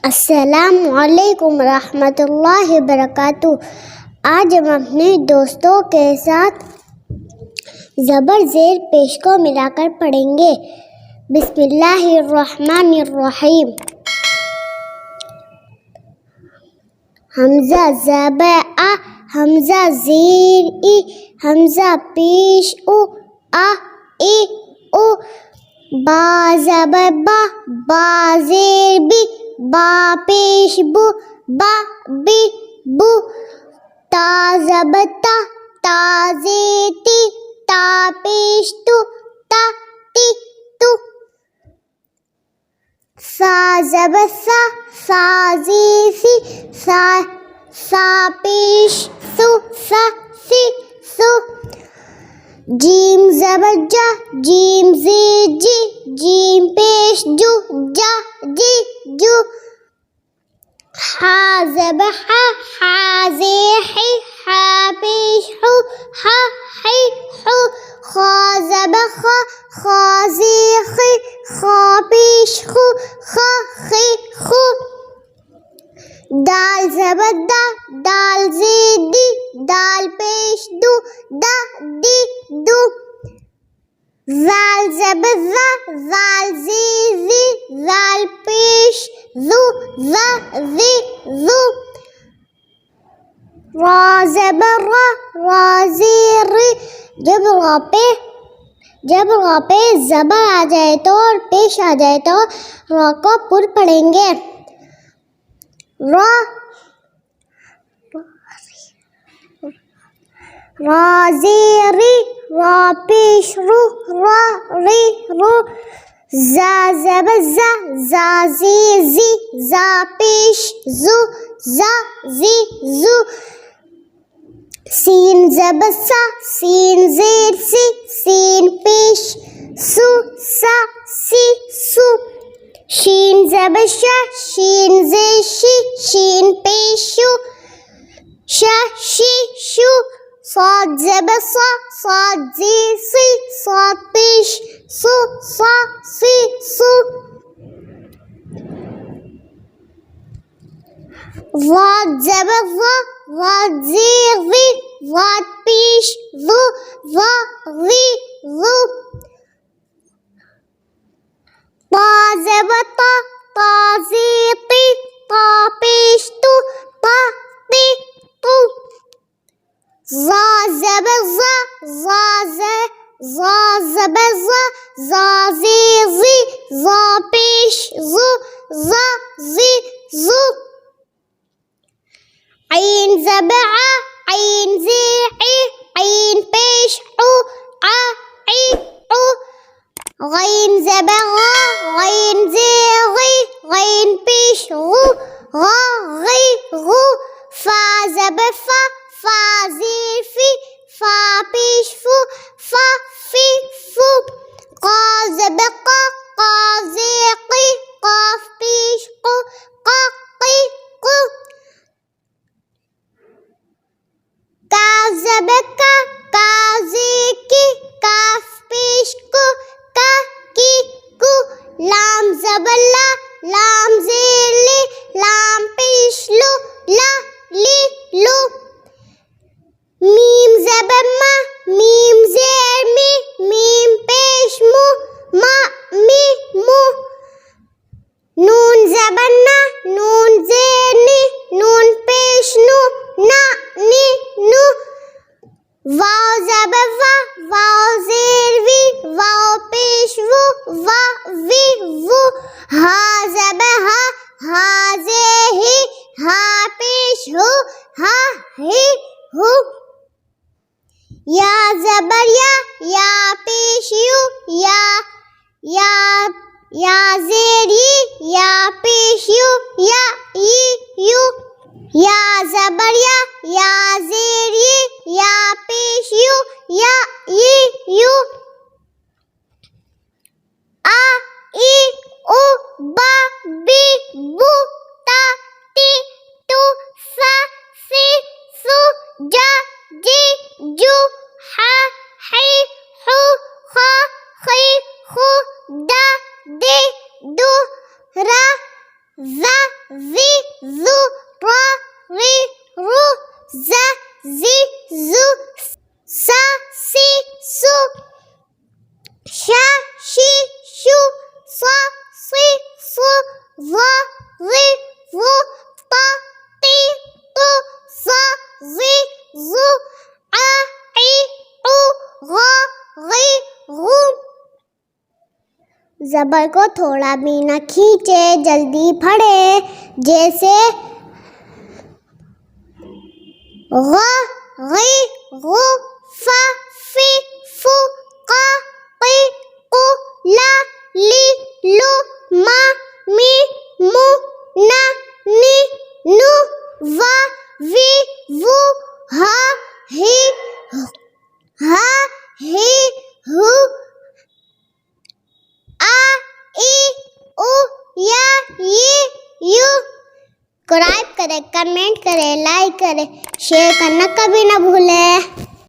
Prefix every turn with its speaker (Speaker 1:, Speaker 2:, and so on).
Speaker 1: अस्सलामु अलैकुम रहमतुल्लाहि वबरकातुहू। आज हम अपने दोस्तों के साथ ज़बर ज़ेर पेश को मिलाकर पढ़ेंगे। बिस्मिल्लाहिर्रहमानिर्रहीम। हमज़ा ज़बर आ, हमज़ा ज़ेर ई, हमज़ा पेश उ, आ ई उ। बा ज़बर बा, बा ज़ेर बी, बा पेश बु, बा बी बु। ता ज़बर ता, ता ज़ेर ती, ता पेश तु, ता ती तु। सा ज़बर सा, सा ज़ेर सी, सा सा पेश सु, सा सी सु। जीम ज़बर जा, जीम ज़ेर जी, जीम पेश जू, जा जी जू। हा ज़बर हा, हा ज़ेर ही, हा पेश हु, हा ही हु। खा ज़बर खा, खा ज़ेर खी, खा पेश खु, खा खी खु। दाल ज़बर दा, दाल ज़ेर दी, दाल पेश दू, दा दी दू। ज़ाल ज़बर ज़ा, ज़ाल ज़ेर ज़ी, ज़ाल पेश ज़ू, ज़ा ज़ी ज़ू। रा ज़बर रा, रा ज़ेर री। जब रा पे ज़बर आ जाए तो और पेश आ जाए तो रा को पुर पढ़ेंगे। रा रा ज़ेर री, रा पेश रू, रा री रू। ज़ा ज़बर ज़ा, ज़ा ज़ेर ज़ी, ज़ा पेश ज़ू, ज़ा ज़ी ज़ू। सीन ज़बर सा, सीन ज़ेर सी, सीन पेश सु, सा सी सु। शीन ज़बर शा, शीन ज़ेर शी, शीन पेश शु, शा शी शु। साद ज़बर सा, साद ज़ेर सी, साद पेश सु, सा सी सु। वाद ज़बर वा, वाद ज़ेर वी, वाद पेश वु, वा वी वु। ता ज़बर ता, ता ज़ेर ती, ता पेश तु, ता ती तु। ज़ा ज़बर ज़ा, ज़ा ज़बर ज़ा, ज़ा ज़ेर ज़ी, ज़ा पेश ज़ू, ज़ा ज़ी ज़ू। ऐन ज़बर आ, ऐन ज़ेर ई, ऐन पेश उ, आ ई उ। गैन ज़बर गा, गैन ज़ेर गी, गैन पेश गु, गा गी गु। फा ज़बर फा, फा ज़ेर फी, फा पेश फु, फा फी फु। क़ा ज़बर क़ा, क़ा ज़ेर क़ी, क़ाफ पेश क़ु, क़ा क़ी क़ु। का ज़बर का, का ज़ेर की, काफ पेश कु, का की कु। लाम ज़बर ला, लाम ज़ेर ली, लाम पेश लु, ला ली लु। मीम ज़बर मा, मीम ज़ेर मी, मीम पेश मु, मा मी मु। नून ज़बर ना, नून ज़ेर नी, नून पेश नु, ना नी नु। वाव ज़बर वा, वाव ज़ेर वी, वाव पेश वु, वा वी वु। हा ज़बर हा, हा ज़ेर ही, हा पेश हु, हा ही हु। या ज़बर या पेश यू, या ज़ेर ई, या पेश यू, या ई यू। या ज़बर या ज़ेर ई, या पेश यू, या ई यू। आ ई उ, बा बी बु, ता ती तु, सा सी सु। जा जी जू, हा ही हु, खा खी खु। दा दी दु, रा ज़ा वी जू रा री रू ज़ ज़ी ज़ू सा सी सु शा शी शू सा सी सु वा री वो ता ती तु सा ज़ी ज़ू आ ई उ गा गी गु। ज़बर को थोड़ा भी न खींचे, जल्दी पढ़े। जैसे ग गी गु फा फी फू का की कु ला ली लू मा मी मु ना नी नु वा वी वू हा ही हु आ ई उ या ये यू। सब्सक्राइब करें, कमेंट करें, लाइक करें, शेयर करना कभी ना भूलें।